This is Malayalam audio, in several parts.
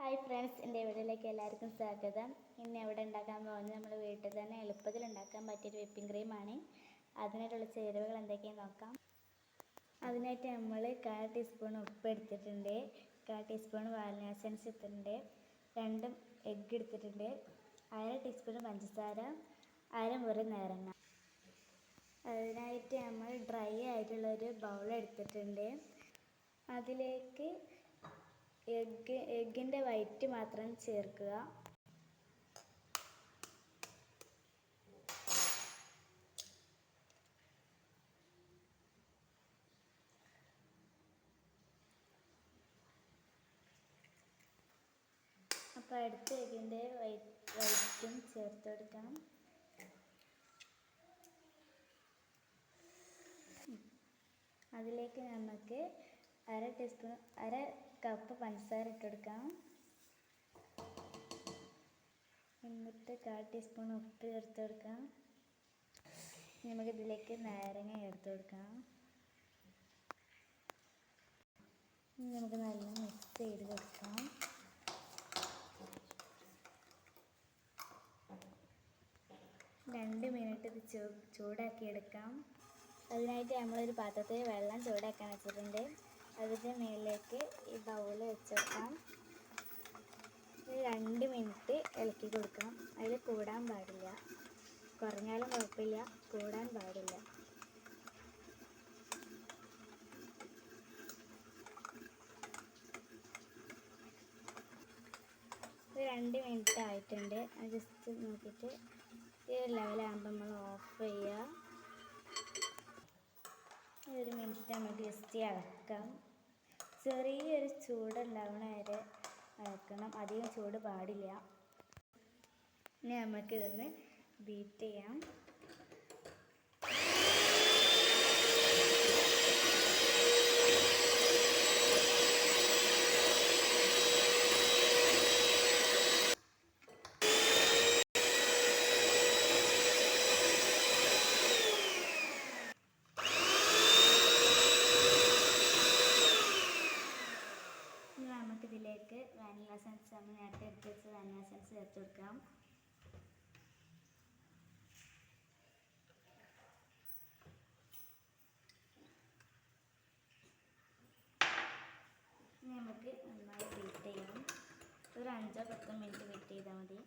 ഹായ് ഫ്രണ്ട്സ്, എൻ്റെ വീട്ടിലേക്ക് എല്ലാവർക്കും സ്വാഗതം. ഇന്ന് ഇവിടെ ഉണ്ടാക്കാൻ പോകുന്നത് നമ്മൾ വീട്ടിൽ തന്നെ എളുപ്പത്തിൽ ഉണ്ടാക്കാൻ പറ്റിയൊരു വിപ്പിംഗ് ക്രീമാണ്. അതിനായിട്ടുള്ള ചേരുവകൾ എന്തൊക്കെയാണെന്ന് നോക്കാം. അതിനായിട്ട് നമ്മൾ 1/4 ടീസ്പൂൺ ഉപ്പ് എടുത്തിട്ടുണ്ട്, 1/4 ടീസ്പൂൺ വാനില എസൻസ് എടുത്തിട്ടുണ്ട്, 2 എഗ്ഗ് എടുത്തിട്ടുണ്ട്, 1/2 ടീസ്പൂൺ പഞ്ചസാര, 1/2 മുറി നാരങ്ങ. അതിനായിട്ട് നമ്മൾ ഡ്രൈ ആയിട്ടുള്ളൊരു ബൗൾ എടുത്തിട്ടുണ്ട്. അതിലേക്ക് എഗ്ഗിൻ്റെ വൈറ്റ് മാത്രം ചേർക്കുക. അപ്പോൾ അടുത്ത എഗ്ഗിൻ്റെ വൈറ്റും ചേർത്ത് കൊടുക്കണം. അതിലേക്ക് നമുക്ക് 1/2 കപ്പ് പഞ്ചസാര ഇട്ടെടുക്കാം. എന്നിട്ട് 1/4 ടീസ്പൂൺ ഉപ്പ് ചേർത്ത് കൊടുക്കാം. നമുക്കിതിലേക്ക് നാരങ്ങ ചേർത്ത് കൊടുക്കാം. നമുക്ക് നല്ല മിക്സ് ചെയ്ത് കൊടുക്കാം. രണ്ട് മിനിറ്റ് ഇത് ചൂടാക്കി എടുക്കാം. അതിനായിട്ട് നമ്മളൊരു പാത്രത്തിൽ വെള്ളം ചൂടാക്കാൻ വെച്ചിട്ടുണ്ട്. അതിൻ്റെ മേലേക്ക് ഈ ബൗൾ വെച്ചെടുക്കാം. 2 മിനിറ്റ് ഇളക്കി കൊടുക്കണം. അതിൽ കൂടാൻ പാടില്ല, കുറഞ്ഞാലും കുഴപ്പമില്ല, കൂടാൻ പാടില്ല. ഇത് 2 മിനിറ്റ് ആയിട്ടുണ്ട്. ജസ്റ്റ് നോക്കിയിട്ട് ഈ ഒരു ലെവലാകുമ്പോൾ നമ്മൾ ഓഫ് ചെയ്യുക. 1 മിനിറ്റ് നമുക്ക് ജസ്റ്റ് ഇളക്കാം. ചെറിയൊരു ചൂടുണ്ടാവണ വരെ ഇളക്കണം, അധികം ചൂട് പാടില്ല. ഇനി നമുക്കിതൊന്ന് ബീറ്റ് ചെയ്യാം. നമുക്കിതിലേക്ക് വാനില എസൻസ്, നമ്മൾ നേരത്തെ എടുത്ത് വെച്ച വാനില എസൻസ് ചേർത്ത് കൊടുക്കാം. ഇനി നമുക്ക് നന്നായി ബീറ്റ് ചെയ്യാം. ഒരു 5-10 മിനിറ്റ് ബീറ്റ് ചെയ്താൽ മതി.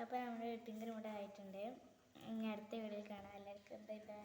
അപ്പോൾ നമ്മുടെ വിപ്പിംഗ് ക്രീം ഇവിടെ ആയിട്ടുണ്ട്. ഇനി അടുത്ത വീഡിയോയിൽ കാണാം. എല്ലാവർക്കും ബൈ ബൈ.